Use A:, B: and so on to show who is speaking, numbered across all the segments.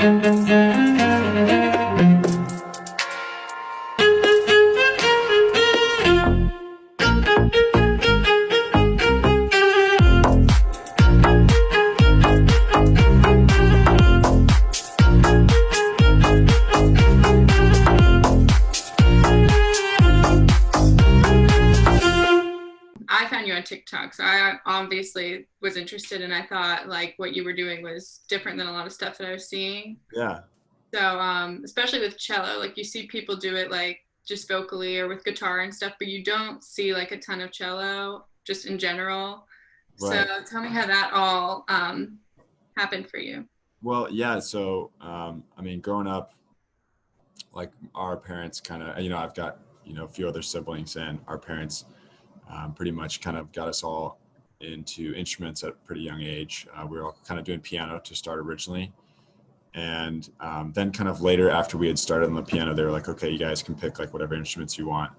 A: I found you on TikTok, so I obviously was interested, and I thought like what you were doing was different than a lot of stuff that I was seeing.
B: Yeah.
A: So, especially with cello, like you see people do it like just vocally or with guitar and stuff, but you don't see like a ton of cello just in general. So
B: Right.
A: tell me how that all happened for you.
B: Well, yeah. So, I mean, growing up, like our parents kind of, I've got, a few other siblings, and our parents pretty much kind of got us all into instruments at a pretty young age. We were all kind of doing piano to start originally. And then kind of later after we had started on the piano, they were like, okay, you guys can pick like whatever instruments you want.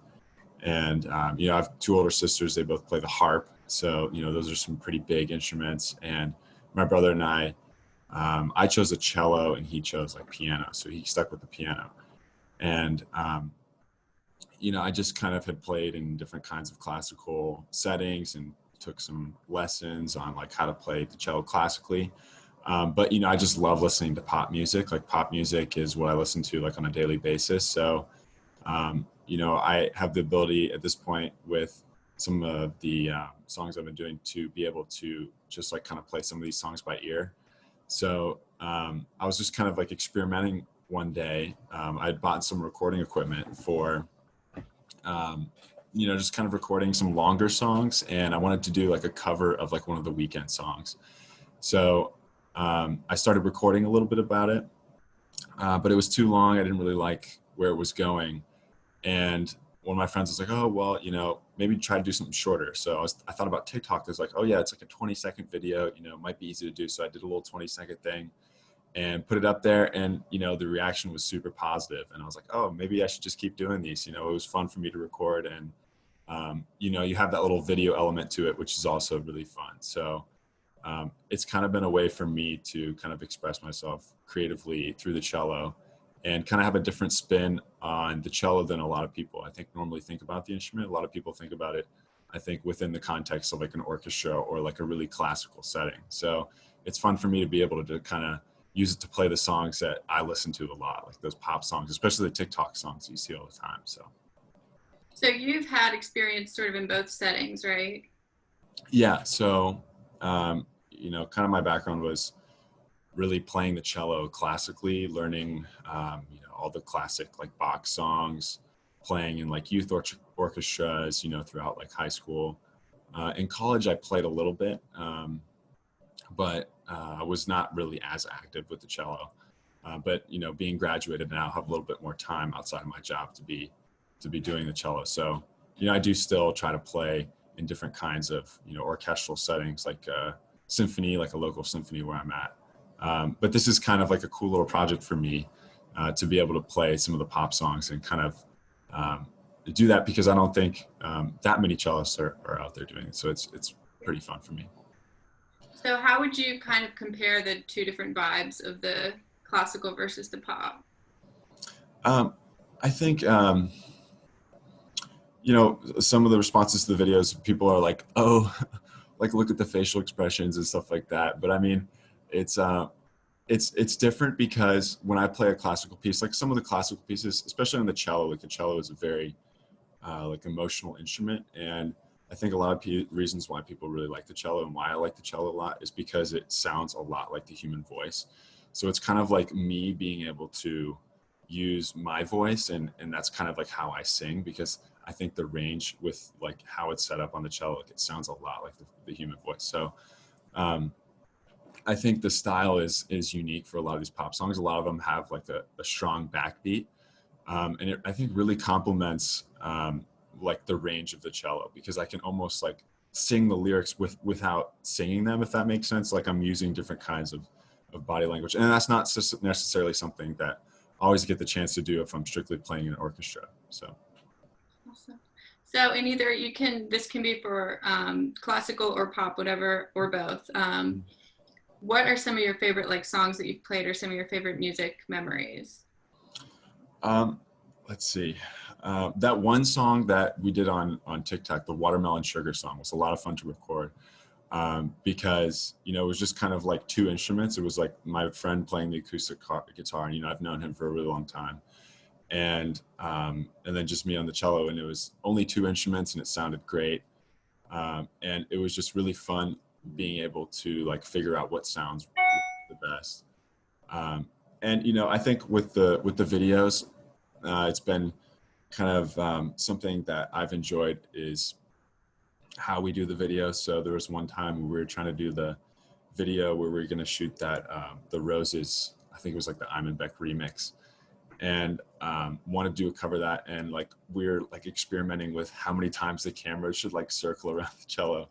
B: And, I have two older sisters. They both play the harp. So, those are some pretty big instruments. And my brother and I chose a cello and he chose like piano. So he stuck with the piano. And, I just kind of had played in different kinds of classical settings and took some lessons on like how to play the cello classically. But, I just love listening to pop music. Like pop music is what I listen to like on a daily basis. So, I have the ability at this point with some of the songs I've been doing to be able to just like kind of play some of these songs by ear. So I was just kind of like experimenting one day. I had bought some recording equipment for, just kind of recording some longer songs, and I wanted to do like a cover of like one of the Weekend songs. So I started recording a little bit about it, but it was too long. I didn't really like where it was going. And one of my friends was like, oh, well, maybe try to do something shorter. So I thought about TikTok. I was like, oh yeah, it's like a 20-second video, it might be easy to do. So I did a little 20-second thing and put it up there, and, the reaction was super positive. And I was like, oh, maybe I should just keep doing these. It was fun for me to record. And, you have that little video element to it, which is also really fun. So it's kind of been a way for me to kind of express myself creatively through the cello and kind of have a different spin on the cello than a lot of people, I think, normally think about the instrument. A lot of people think about it, I think, within the context of like an orchestra or like a really classical setting. So it's fun for me to be able to kind of use it to play the songs that I listen to a lot, like those pop songs, especially the TikTok songs you see all the time.
A: So you've had experience sort of in both settings, right?
B: Yeah. So, kind of my background was really playing the cello classically, learning, all the classic like Bach songs, playing in like youth orchestras, throughout like high school. In college, I played a little bit, but I was not really as active with the cello. But being graduated now, I have a little bit more time outside of my job to be doing the cello. So I do still try to play in different kinds of orchestral settings, like symphony, like a local symphony where I'm at. But this is kind of like a cool little project for me to be able to play some of the pop songs and kind of do that, because I don't think that many cellists are out there doing it. So it's pretty fun for me.
A: So how would you kind of compare the two different vibes of the classical versus the pop?
B: I think, some of the responses to the videos, people are like, oh, like look at the facial expressions and stuff like that. But I mean, it's different, because when I play a classical piece, like some of the classical pieces, especially on the cello, like the cello is a very like emotional instrument. And I think a lot of reasons why people really like the cello and why I like the cello a lot is because it sounds a lot like the human voice. So it's kind of like me being able to use my voice, and that's kind of like how I sing, because I think the range with like how it's set up on the cello, like it sounds a lot like the human voice. So I think the style is unique for a lot of these pop songs. A lot of them have like a strong backbeat, and it, I think, really complements like the range of the cello, because I can almost like sing the lyrics without singing them, if that makes sense. Like I'm using different kinds of body language, and that's not necessarily something that I always get the chance to do if I'm strictly playing in an orchestra. So.
A: Awesome. So in either this can be for classical or pop, whatever, or both. what are some of your favorite like songs that you've played or some of your favorite music memories?
B: Um, let's see. That one song that we did on TikTok, the Watermelon Sugar song, was a lot of fun to record because it was just kind of like two instruments. It was like my friend playing the acoustic guitar, and I've known him for a really long time, and then just me on the cello, and it was only two instruments, and it sounded great, and it was just really fun being able to like figure out what sounds the best. Um, and I think with the videos, it's been kind of something that I've enjoyed is how we do the video. So there was one time we were trying to do the video where we were going to shoot that the Roses. I think it was like the Iman Beck remix, and wanted to cover that. And like we're like experimenting with how many times the camera should like circle around the cello.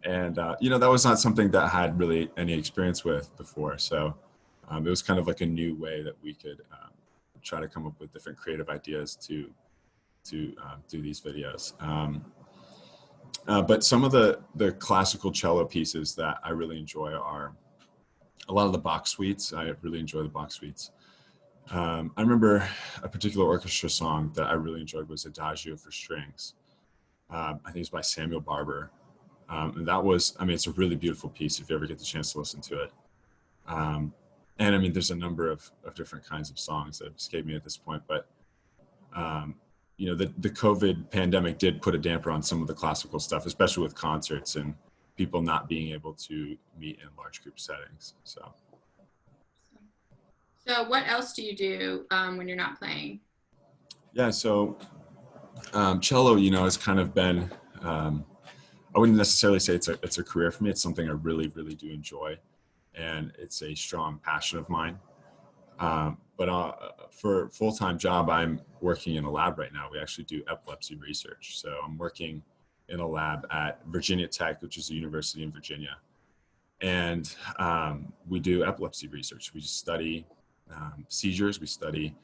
B: And that was not something that I had really any experience with before. So it was kind of like a new way that we could try to come up with different creative ideas to do these videos. But some of the classical cello pieces that I really enjoy are a lot of the Bach suites. I really enjoy the Bach suites. I remember a particular orchestra song that I really enjoyed was Adagio for Strings. I think it's by Samuel Barber. And that was, I mean, it's a really beautiful piece if you ever get the chance to listen to it. Um, and I mean, there's a number of different kinds of songs that escape me at this point, but um, the COVID pandemic did put a damper on some of the classical stuff, especially with concerts and people not being able to meet in large group settings.
A: So what else do you do when you're not playing?
B: Yeah, so cello, has kind of been, I wouldn't necessarily say it's a career for me. It's something I really, really do enjoy, and it's a strong passion of mine. But for a full-time job, I'm working in a lab right now. We actually do epilepsy research. So I'm working in a lab at Virginia Tech, which is a university in Virginia. And we do epilepsy research. We just study seizures. We study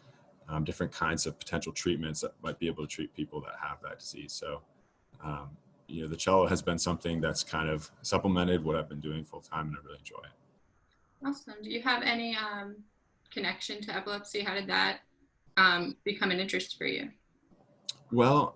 B: different kinds of potential treatments that might be able to treat people that have that disease. So, the cello has been something that's kind of supplemented what I've been doing full-time, and I really enjoy it.
A: Awesome. Do you have any connection to epilepsy? How did that become an interest for you?
B: Well,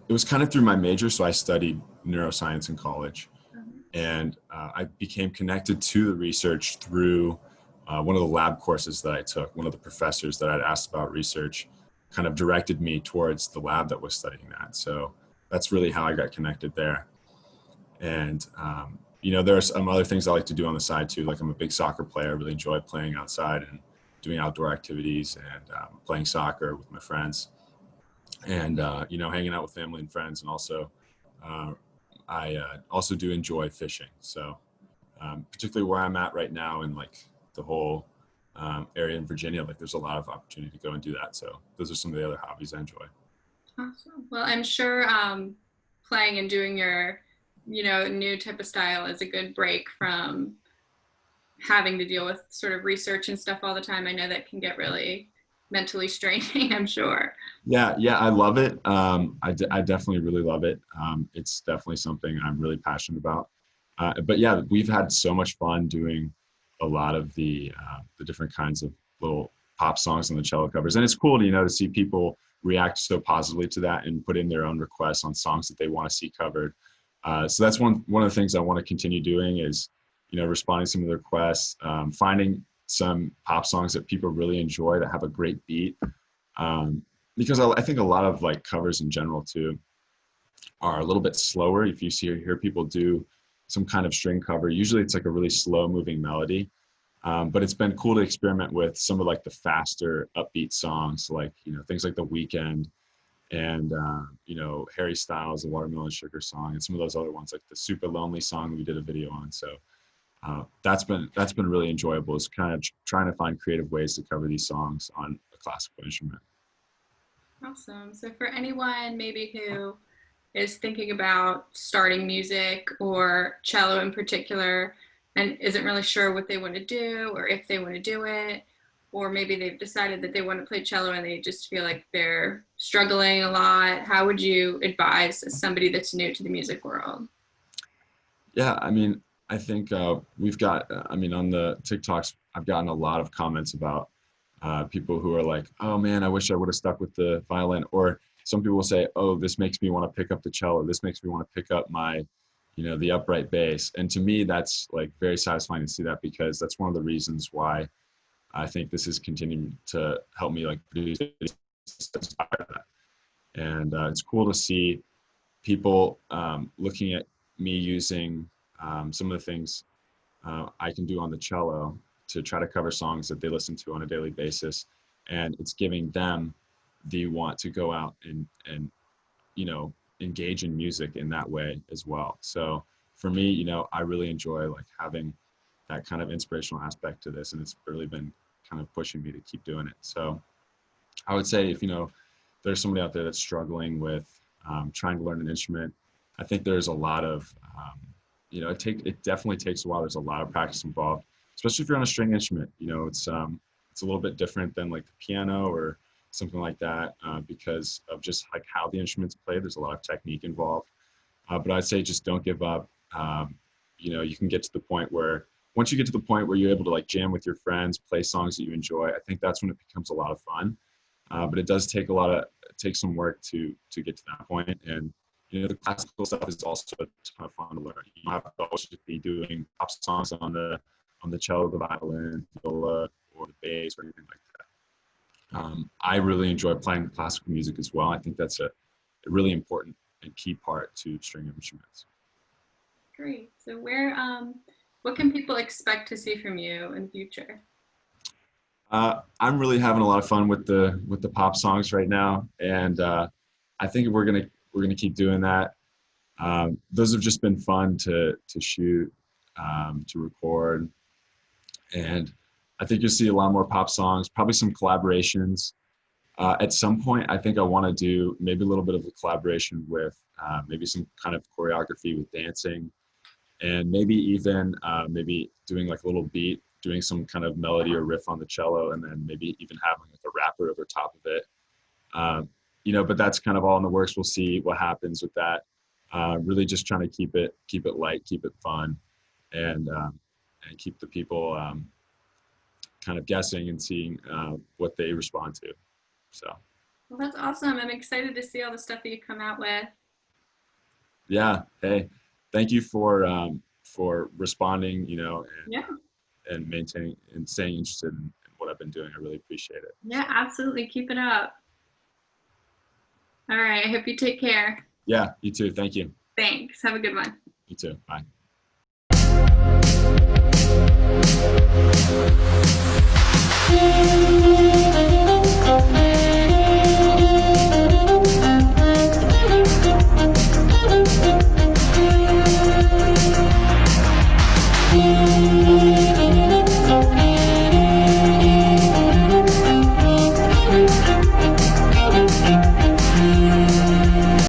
B: it was kind of through my major. So I studied neuroscience in college,
A: Mhm.
B: and I became connected to the research through one of the lab courses that I took. One of the professors that I'd asked about research kind of directed me towards the lab that was studying that. So that's really how I got connected there. And, there are some other things I like to do on the side too. Like I'm a big soccer player. I really enjoy playing outside and doing outdoor activities and playing soccer with my friends and hanging out with family and friends, and also uh, I also do enjoy fishing. So particularly where I'm at right now in like the whole area in Virginia, like there's a lot of opportunity to go and do that. So those are some of the other hobbies I enjoy.
A: Awesome. Well, I'm sure playing and doing your, new type of style is a good break from having to deal with sort of research and stuff all the time. I know that can get really mentally straining, I'm sure.
B: Yeah, I love it. I definitely really love it. It's definitely something I'm really passionate about. But yeah, we've had so much fun doing a lot of the different kinds of little pop songs on the cello covers, and it's cool to to see people react so positively to that and put in their own requests on songs that they want to see covered. So that's one of the things I want to continue doing is responding to some of the requests, finding some pop songs that people really enjoy that have a great beat. Because I think a lot of like covers in general too are a little bit slower. If you hear people do some kind of string cover, usually it's like a really slow moving melody. But it's been cool to experiment with some of like the faster upbeat songs, like things like The Weekend and Harry Styles, the Watermelon Sugar song, and some of those other ones like the Super Lonely song we did a video on. So that's been really enjoyable. Is kind of trying to find creative ways to cover these songs on a classical instrument.
A: Awesome. So for anyone maybe who is thinking about starting music or cello in particular and isn't really sure what they want to do or if they want to do it, or maybe they've decided that they want to play cello and they just feel like they're struggling a lot, how would you advise somebody that's new to the music world?
B: Yeah, I mean, I think we've got, I mean, on the TikToks, I've gotten a lot of comments about people who are like, oh man, I wish I would have stuck with the violin. Or some people will say, oh, this makes me want to pick up the cello. This makes me want to pick up my, the upright bass. And to me, that's like very satisfying to see that, because that's one of the reasons why I think this is continuing to help me like produce that. And it's cool to see people looking at me using some of the things I can do on the cello to try to cover songs that they listen to on a daily basis, and it's giving them the want to go out and engage in music in that way as well. So for me, I really enjoy like having that kind of inspirational aspect to this, and it's really been kind of pushing me to keep doing it. So I would say if there's somebody out there that's struggling with trying to learn an instrument, I think there's a lot of it definitely takes a while. There's a lot of practice involved, especially if you're on a string instrument. It's a little bit different than like the piano or something like that, because of just like how the instrument's played. There's a lot of technique involved, but I'd say just don't give up. You can get to the point where once you get to the point where you're able to like jam with your friends, play songs that you enjoy, I think that's when it becomes a lot of fun. But it does take some work to get to that point. And the classical stuff is also a ton of fun to learn. You don't have to always just be doing pop songs on the cello, the violin, viola, or the bass, or anything like that. I really enjoy playing classical music as well. I think that's a really important and key part to string instruments.
A: Great. So what can people expect to see from you in the future?
B: I'm really having a lot of fun with the pop songs right now, and I think we're gonna keep doing that. Those have just been fun to shoot, to record, and I think you'll see a lot more pop songs, probably some collaborations. At some point, I think I want to do maybe a little bit of a collaboration with maybe some kind of choreography with dancing, and maybe even maybe doing like a little beat, doing some kind of melody or riff on the cello, and then maybe even having like a rapper over top of it. But that's kind of all in the works. We'll see what happens with that. Really just trying to keep it light, keep it fun, and keep the people kind of guessing and seeing what they respond to. So.
A: Well, that's awesome. I'm excited to see all the stuff that you come out with.
B: Yeah. Hey, thank you for responding.
A: Yeah.
B: And maintaining and staying interested in what I've been doing. I really appreciate it.
A: Yeah, absolutely. Keep it up. All right. I hope you take care.
B: Yeah, you too. Thank you.
A: Thanks. Have a good one.
B: You too. Bye.